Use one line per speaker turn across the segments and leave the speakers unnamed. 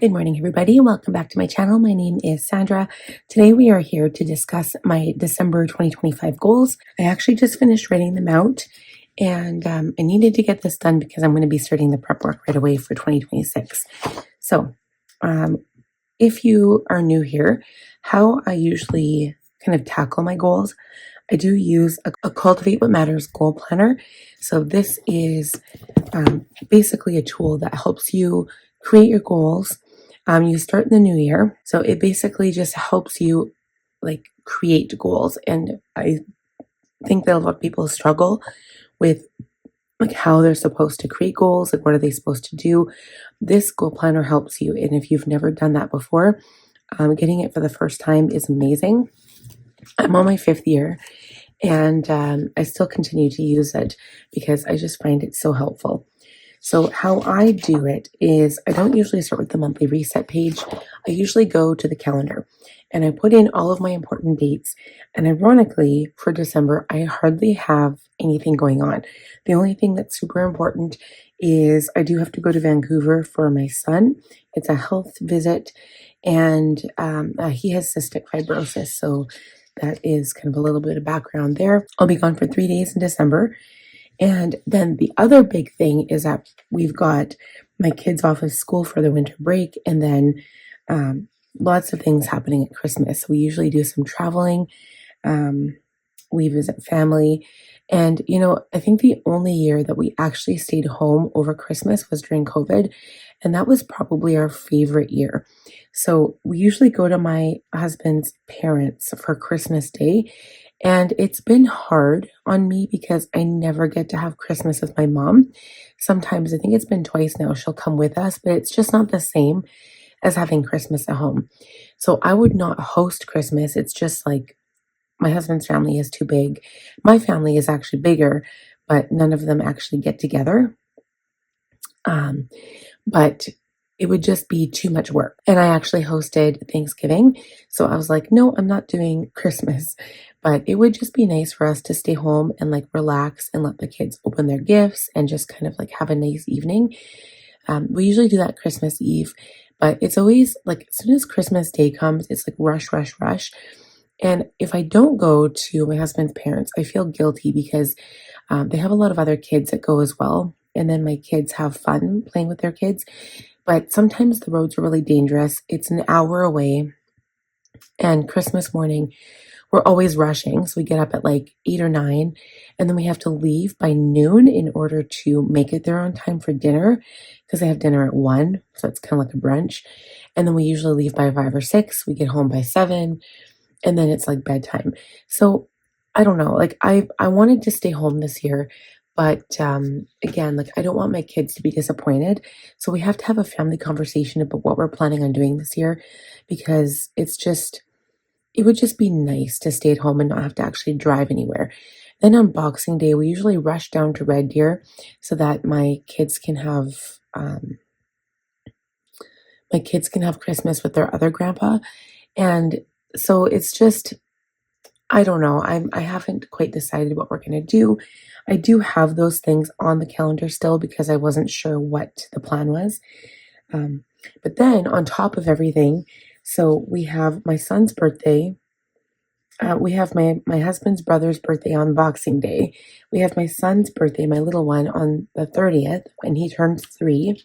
Good morning, everybody. Welcome back to my channel. My name is Sandra. Today we are here to discuss my December 2025 goals. I actually just finished writing them out and I needed to get this done because I'm going to be starting the prep work right away for 2026. So if you are new here, how I usually kind of tackle my goals, I do use a Cultivate What Matters goal planner. So this is basically a tool that helps you create your goals. You start in the new year. So it basically just helps you like create goals. And I think that a lot of people struggle with like how they're supposed to create goals, like what are they supposed to do. This goal planner helps you. And if you've never done that before, getting it for the first time is amazing. I'm on my 5th year and I still continue to use it because I just find it so helpful. So how I do it is I don't usually start with the monthly reset page. I usually go to the calendar and I put in all of my important dates. And ironically, for December, I hardly have anything going on. The only thing that's super important is I do have to go to Vancouver for my son. It's a health visit and he has cystic fibrosis. So that is kind of a little bit of background there. I'll be gone for 3 days in December. And then the other big thing is that we've got my kids off of school for the winter break and then lots of things happening at Christmas. We usually do some traveling. We visit family. And, you know, I think the only year that we actually stayed home over Christmas was during COVID. And that was probably our favorite year. So we usually go to my husband's parents for Christmas Day. And it's been hard on me because I never get to have Christmas with my mom. Sometimes, I think it's been twice now, she'll come with us, but it's just not the same as having Christmas at home. So I would not host Christmas. It's just like my husband's family is too big. My family is actually bigger, but none of them actually get together. But it would just be too much work. And I actually hosted Thanksgiving. So I was like, no, I'm not doing Christmas. But it would just be nice for us to stay home and like relax and let the kids open their gifts and just kind of like have a nice evening. We usually do that Christmas Eve, but it's always like as soon as Christmas Day comes, it's like rush, rush, rush. And if I don't go to my husband's parents, I feel guilty because they have a lot of other kids that go as well. And then my kids have fun playing with their kids. But sometimes the roads are really dangerous. It's an hour away. And Christmas morning, we're always rushing. So we get up at like 8 or 9. And then we have to leave by noon in order to make it there on time for dinner. Because they have dinner at 1. So it's kind of like a brunch. And then we usually leave by 5 or 6. We get home by 7. And then it's like bedtime. So I don't know. Like I wanted to stay home this year. But again, like I don't want my kids to be disappointed. So we have to have a family conversation about what we're planning on doing this year because it would just be nice to stay at home and not have to actually drive anywhere. Then on Boxing Day, we usually rush down to Red Deer so that my kids can have Christmas with their other grandpa. And so it's just, I don't know. I haven't quite decided what we're going to do. I do have those things on the calendar still because I wasn't sure what the plan was. But then on top of everything, so we have my son's birthday. We have my husband's brother's birthday on Boxing Day. We have my son's birthday, my little one, on the 30th, and he turns 3.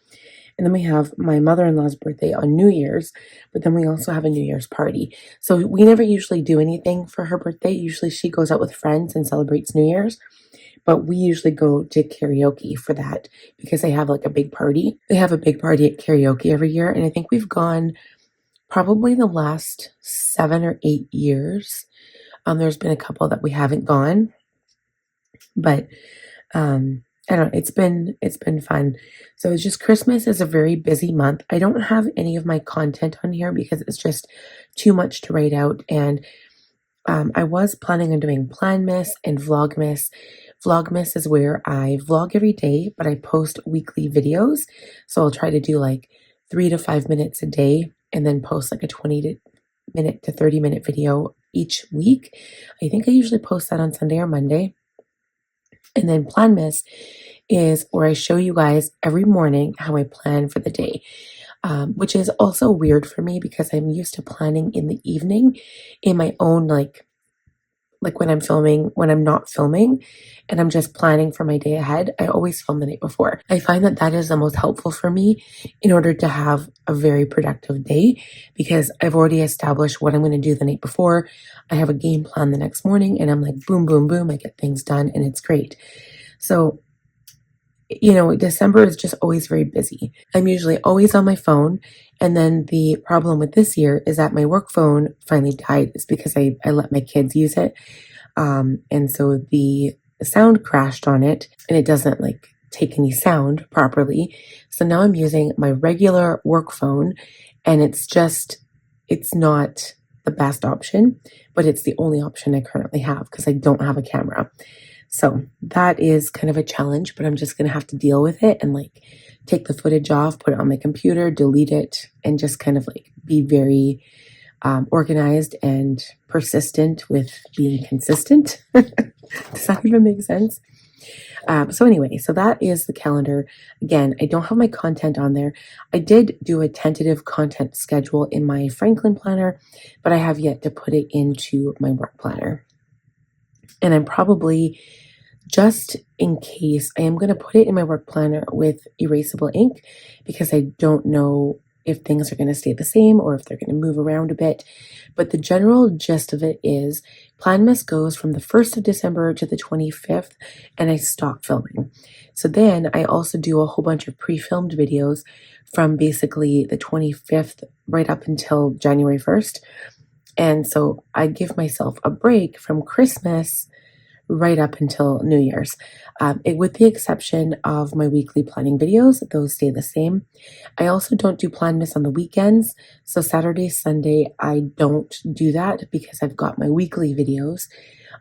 And then we have my mother-in-law's birthday on New Year's, but then we also have a New Year's party. So we never usually do anything for her birthday. Usually she goes out with friends and celebrates New Year's, but we usually go to karaoke for that because they have like a big party. They have a big party at karaoke every year, and I think we've gone probably the last 7 or 8 years. There's been a couple that we haven't gone, but I don't know, it's been fun. So it's just Christmas is a very busy month. I don't have any of my content on here because it's just too much to write out. And I was planning on doing Planmas and Vlogmas. Vlogmas is where I vlog every day, but I post weekly videos. So I'll try to do like 3 to 5 minutes a day and then post like a 20-minute to 30-minute video each week. I think I usually post that on Sunday or Monday. And then Planmas is where I show you guys every morning how I plan for the day. which is also weird for me because I'm used to planning in the evening in my own like when I'm filming, when I'm not filming and I'm just planning for my day ahead, I always film the night before. I find that that is the most helpful for me in order to have a very productive day because I've already established what I'm going to do the night before. I have a game plan the next morning and I'm like, boom, boom, boom, I get things done and it's great. So, December is just always very busy. I'm usually always on my phone. And then the problem with this year is that my work phone finally died. It's because I let my kids use it. And so the sound crashed on it and it doesn't like take any sound properly. So now I'm using my regular work phone and it's not the best option, but it's the only option I currently have because I don't have a camera. So that is kind of a challenge, but I'm just going to have to deal with it and like take the footage off, put it on my computer, delete it, and just kind of like be very organized and persistent with being consistent. Does that even make sense? So that is the calendar. Again, I don't have my content on there. I did do a tentative content schedule in my Franklin planner, but I have yet to put it into my work planner. And I'm probably, just in case, I am going to put it in my work planner with erasable ink because I don't know if things are going to stay the same or if they're going to move around a bit. But the general gist of it is Planmas goes from the 1st of December to the 25th and I stop filming. So then I also do a whole bunch of pre-filmed videos from basically the 25th right up until January 1st. And so I give myself a break from Christmas right up until New Year's. With the exception of my weekly planning videos, those stay the same. I also don't do Planmas on the weekends. So Saturday, Sunday, I don't do that because I've got my weekly videos.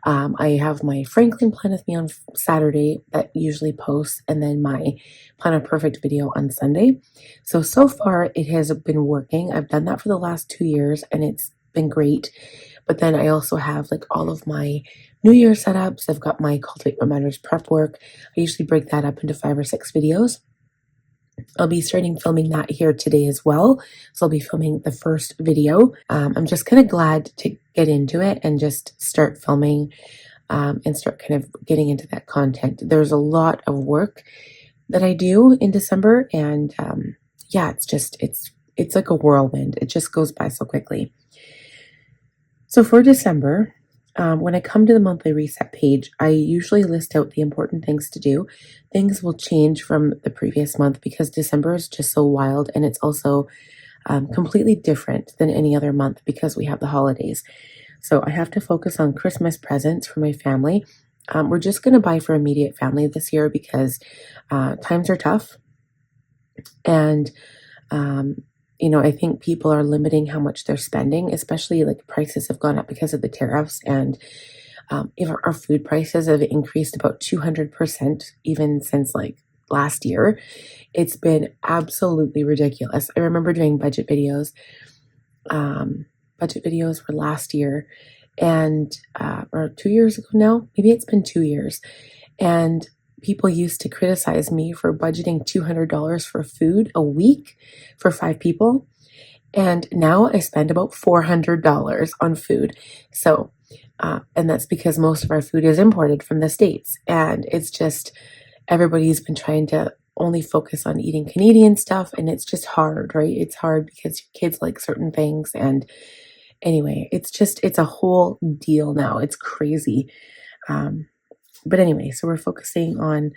I have my Franklin Plan with me on Saturday that usually posts, and then my Plan a Perfect video on Sunday. So far it has been working. I've done that for the last 2 years and it's been great. But then I also have like all of my New Year setups. I've got my Cultivate What Matters prep work. I usually break that up into 5 or 6 videos. I'll be starting filming that here today as well. So I'll be filming the first video. I'm just kind of glad to get into it and just start filming and start kind of getting into that content. There's a lot of work that I do in December and yeah, it's like a whirlwind. It just goes by so quickly. So for December, when I come to the monthly reset page, I usually list out the important things to do. Things will change from the previous month because December is just so wild and it's also completely different than any other month because we have the holidays. So I have to focus on Christmas presents for my family. We're just going to buy for immediate family this year because times are tough. And I think people are limiting how much they're spending, especially like prices have gone up because of the tariffs. And if our food prices have increased about 200% even since like last year. It's been absolutely ridiculous. I remember doing budget videos. Budget videos for last year and or 2 years ago now. Maybe it's been 2 years. And people used to criticize me for budgeting $200 for food a week for 5 people. And now I spend about $400 on food. So, and that's because most of our food is imported from the States. And it's just, everybody's been trying to only focus on eating Canadian stuff. And it's just hard, right? It's hard because your kids like certain things. And anyway, it's a whole deal now. It's crazy. But anyway, so we're focusing on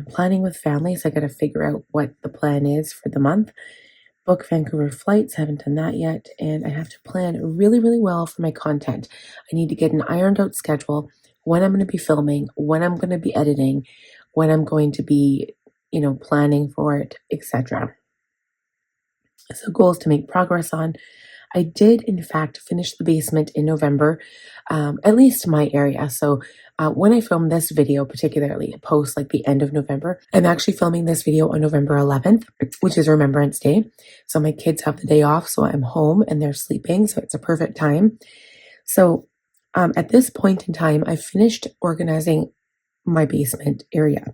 planning with families. I got to figure out what the plan is for the month. Book Vancouver flights, haven't done that yet. And I have to plan really, really well for my content. I need to get an ironed out schedule, when I'm going to be filming, when I'm going to be editing, when I'm going to be, planning for it, etc. So goals to make progress on. I did, in fact, finish the basement in November, at least my area. So when I film this video, particularly post like the end of November, I'm actually filming this video on November 11th, which is Remembrance Day. So my kids have the day off, so I'm home and they're sleeping. So it's a perfect time. So at this point in time, I finished organizing my basement area.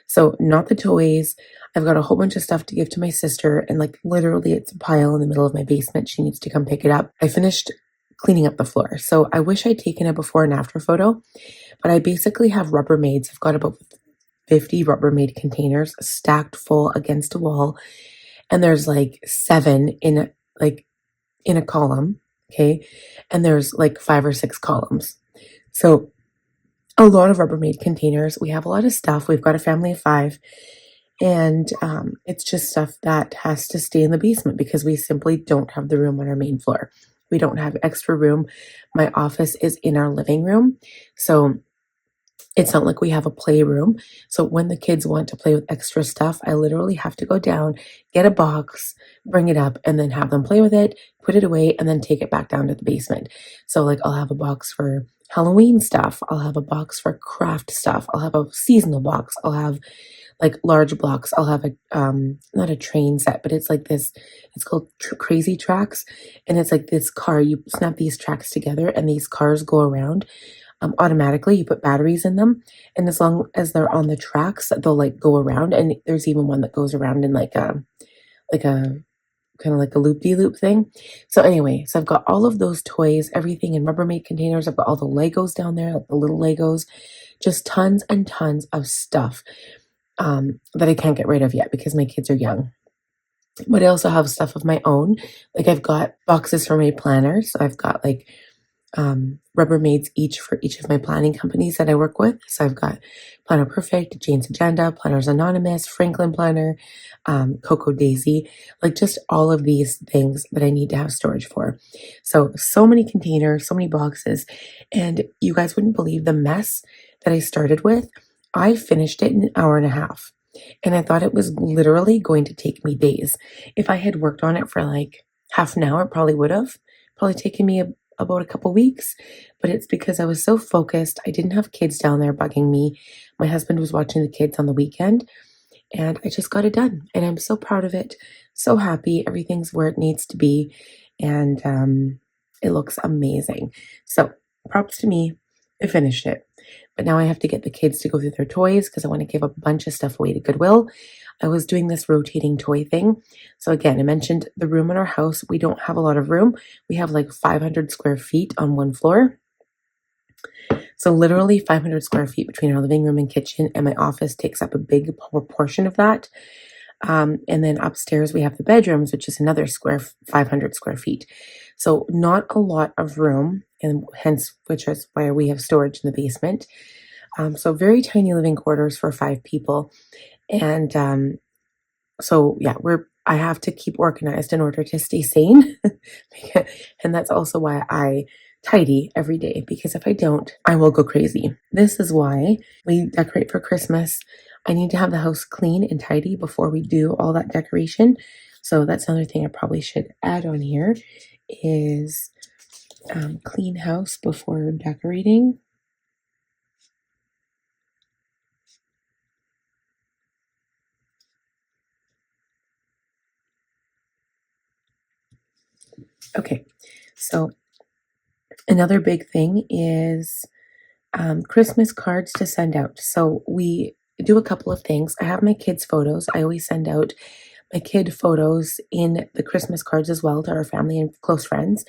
So not the toys. I've got a whole bunch of stuff to give to my sister, and like literally it's a pile in the middle of my basement. She needs to come pick it up. I finished cleaning up the floor. So I wish I'd taken a before and after photo, but I basically have Rubbermaids. I've got about 50 Rubbermaid containers stacked full against a wall, and there's like 7 in a column, okay? And there's like 5 or 6 columns. So a lot of Rubbermaid containers. We have a lot of stuff. We've got a family of 5, and it's just stuff that has to stay in the basement because we simply don't have the room on our main floor. We don't have extra room. My office is in our living room, so it's not like we have a playroom. So when the kids want to play with extra stuff, I literally have to go down, get a box, bring it up, and then have them play with it, put it away, and then take it back down to the basement. So like I'll have a box for Halloween stuff. I'll have a box for craft stuff. I'll have a seasonal box. I'll have like large blocks. I'll have a not a train set, but it's like this. It's called Crazy Tracks, and it's like this car. You snap these tracks together, and these cars go around automatically. You put batteries in them, and as long as they're on the tracks, they'll like go around. And there's even one that goes around in like a kind of like a loop-de-loop thing. So anyway, so I've got all of those toys, everything in Rubbermaid containers. I've got all the Legos down there, like the little Legos, just tons and tons of stuff that I can't get rid of yet because my kids are young. But I also have stuff of my own. Like I've got boxes for my planners. So I've got like Rubbermaids each for each of my planning companies that I work with. So I've got Planner Perfect, Jane's Agenda, Planners Anonymous, Franklin Planner, Coco Daisy, like just all of these things that I need to have storage for. So many containers, so many boxes, and you guys wouldn't believe the mess that I started with. I finished it in an hour and a half, and I thought it was literally going to take me days. If I had worked on it for like half an hour, it probably would have taken me about a couple weeks, but it's because I was so focused. I didn't have kids down there bugging me. My husband was watching the kids on the weekend, and I just got it done, and I'm so proud of it, so happy. Everything's where it needs to be, and it looks amazing. So props to me. I finished it, but now I have to get the kids to go through their toys because I want to give a bunch of stuff away to Goodwill. I was doing this rotating toy thing. So again, I mentioned the room in our house. We don't have a lot of room. We have like 500 square feet on one floor. So literally 500 square feet between our living room and kitchen, and my office takes up a big portion of that. And then upstairs we have the bedrooms, which is another 500 square feet. So not a lot of room, and hence which is why we have storage in the basement. So very tiny living quarters for 5 people. And so yeah, I have to keep organized in order to stay sane. And that's also why I tidy every day, because if I don't, I will go crazy. This is why we decorate for Christmas. I need to have the house clean and tidy before we do all that decoration. So that's another thing I probably should add on here is clean house before decorating. Okay, so another big thing is Christmas cards to send out. So we do a couple of things. I have my kids' photos. I always send out my kid photos in the Christmas cards as well to our family and close friends.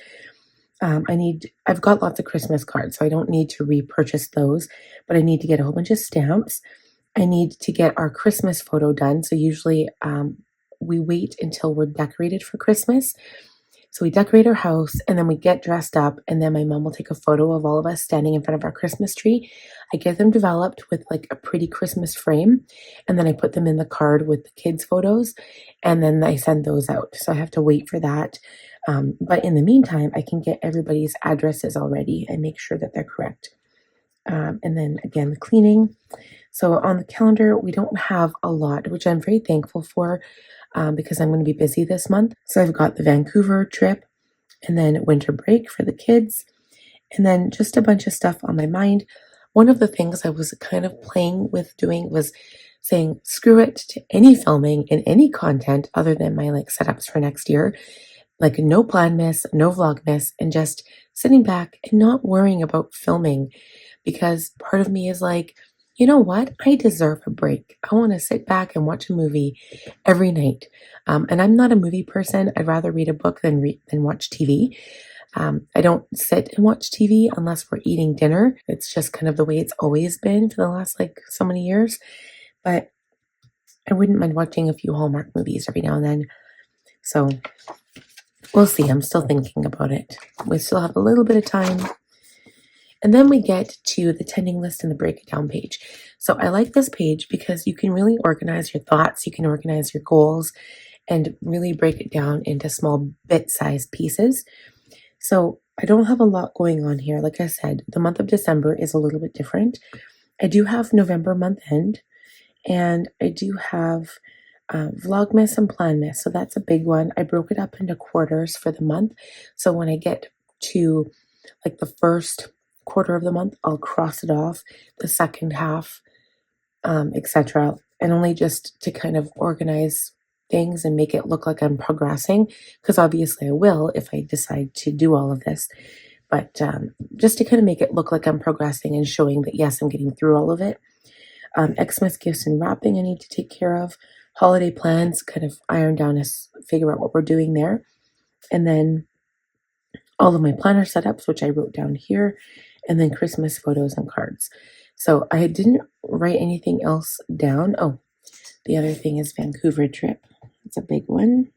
I've got lots of Christmas cards, so I don't need to repurchase those, but I need to get a whole bunch of stamps. I need to get our Christmas photo done. So usually we wait until we're decorated for Christmas. So we decorate our house and then we get dressed up, and then my mom will take a photo of all of us standing in front of our Christmas tree. I get them developed with like a pretty Christmas frame, and then I put them in the card with the kids' photos, and then I send those out. So I have to wait for that. But in the meantime, I can get everybody's addresses already and make sure that they're correct. And then again, the cleaning. So on the calendar, we don't have a lot, which I'm very thankful for because I'm going to be busy this month. So I've got the Vancouver trip, and then winter break for the kids, and then just a bunch of stuff on my mind. One of the things I was kind of playing with doing was saying screw it to any filming and any content other than my like setups for next year. Like no plan miss, no vlog miss, and just sitting back and not worrying about filming, because part of me is like, You know what? I deserve a break. I want to sit back and watch a movie every night. And I'm not a movie person. I'd rather read a book than watch TV. I don't sit and watch TV unless we're eating dinner. It's just kind of the way it's always been for the last like so many years. But I wouldn't mind watching a few Hallmark movies every now and then. So we'll see. I'm still thinking about it. We still have a little bit of time. And then we get to the tending list and the break it down page. So I like this page because you can really organize your thoughts, you can organize your goals, and really break it down into small bit-sized pieces. So I don't have a lot going on here. Like I said, the month of December is a little bit different. I do have November month end, and I do have Vlogmas and Planmas. So that's a big one. I broke it up into quarters for the month. So when I get to like the first quarter of the month, I'll cross it off, the second half, etc. And only just to kind of organize things and make it look like I'm progressing, because obviously I will if I decide to do all of this. But just to kind of make it look like I'm progressing and showing that, yes, I'm getting through all of it. Xmas gifts and wrapping I need to take care of. Holiday plans, kind of iron down, figure out what we're doing there. And then all of my planner setups, which I wrote down here, and then Christmas photos and cards. So I didn't write anything else down. Oh, the other thing is Vancouver trip. It's a big one.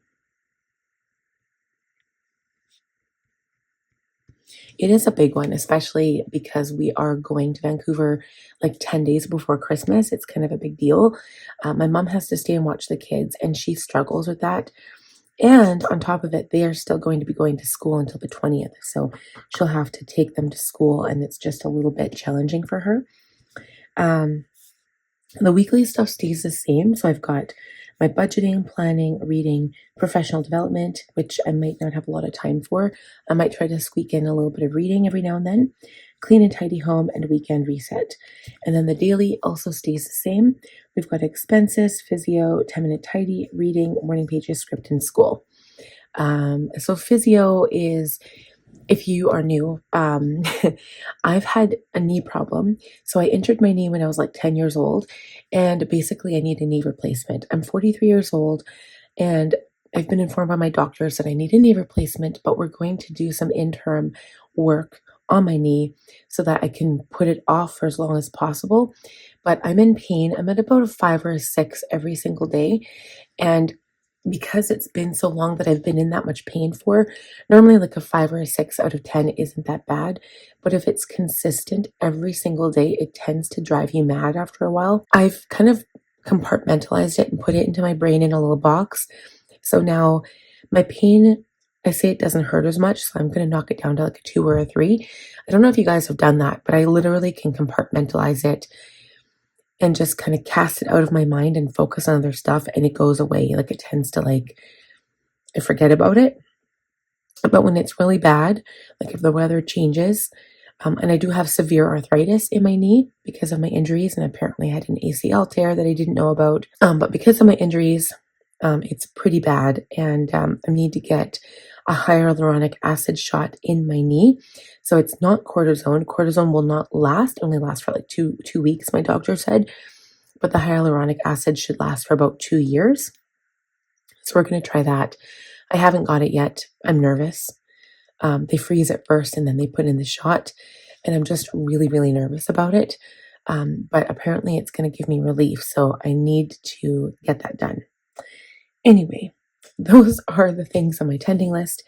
It is a big one, especially because we are going to Vancouver like 10 days before Christmas. It's kind of a big deal. My mom has to stay and watch the kids, and she struggles with that. And on top of it, they are still going to be going to school until the 20th. So she'll have to take them to school, and it's just a little bit challenging for her. The weekly stuff stays the same. So I've got my budgeting, planning, reading, professional development, which I might not have a lot of time for. I might try to squeak in a little bit of reading every now and then. Clean and tidy home and weekend reset. And then the daily also stays the same. We've got expenses, physio, 10-minute tidy, reading, morning pages, script, and school. So physio is, if you are new, I've had a knee problem. So I injured my knee when I was like 10 years old, and basically I need a knee replacement. I'm 43 years old, and I've been informed by my doctors that I need a knee replacement, but we're going to do some interim work on my knee so that I can put it off for as long as possible. But I'm in pain. I'm at about a 5 or a 6 every single day. And because it's been so long that I've been in that much pain for, normally like a 5 or a 6 out of 10 isn't that bad. But if it's consistent every single day, it tends to drive you mad after a while. I've kind of compartmentalized it and put it into my brain in a little box. So now my pain, I say it doesn't hurt as much, so I'm going to knock it down to like a 2 or a 3. I don't know if you guys have done that, but I literally can compartmentalize it and just kind of cast it out of my mind and focus on other stuff, and it goes away. Like it tends to like, I forget about it. But when it's really bad, like if the weather changes, and I do have severe arthritis in my knee because of my injuries, and apparently I had an ACL tear that I didn't know about. But because of my injuries, it's pretty bad, and I need to get a hyaluronic acid shot in my knee. So it's not cortisone. Cortisone will not last, only last for like two weeks, my doctor said. But the hyaluronic acid should last for about 2 years. So we're going to try that. I haven't got it yet. I'm nervous. They freeze it first and then they put in the shot. And I'm just really, really nervous about it. But apparently it's going to give me relief. So I need to get that done. Anyway, those are the things on my tending list.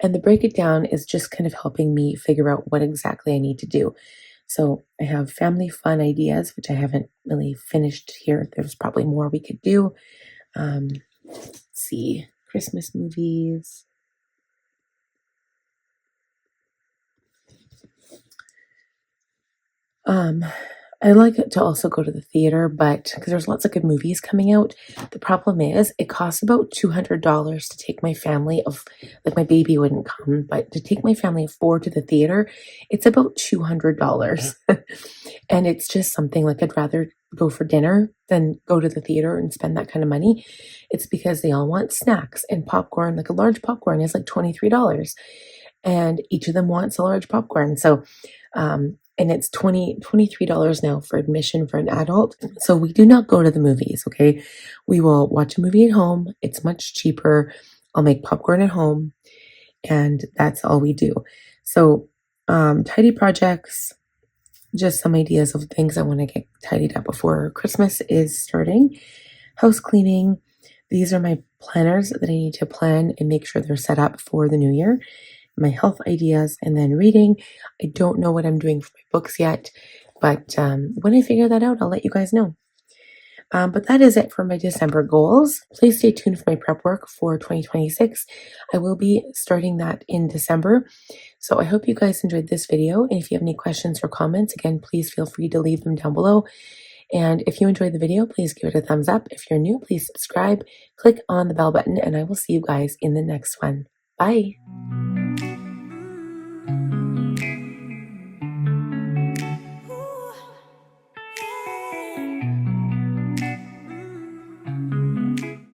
And the break it down is just kind of helping me figure out what exactly I need to do. So I have family fun ideas, which I haven't really finished here. There's probably more we could do. Let's see, Christmas movies. I like to also go to the theater, but because there's lots of good movies coming out. The problem is it costs about $200 to take my family of, like my baby wouldn't come, but to take my family of 4 to the theater, it's about $200. And it's just something like I'd rather go for dinner than go to the theater and spend that kind of money. It's because they all want snacks and popcorn. Like a large popcorn is like $23, and each of them wants a large popcorn. So, and it's $23 now for admission for an adult. So we do not go to the movies, okay? We will watch a movie at home. It's much cheaper. I'll make popcorn at home, and that's all we do. So, tidy projects, just some ideas of things I want to get tidied up before Christmas is starting. House cleaning. These are my planners that I need to plan and make sure they're set up for the new year. My health ideas, and then reading. I don't know what I'm doing for my books yet, but when I figure that out, I'll let you guys know. But that is it for my December goals. Please stay tuned for my prep work for 2026. I will be starting that in December. So I hope you guys enjoyed this video. And if you have any questions or comments, again, please feel free to leave them down below. And if you enjoyed the video, please give it a thumbs up. If you're new, please subscribe, click on the bell button, and I will see you guys in the next one. Bye.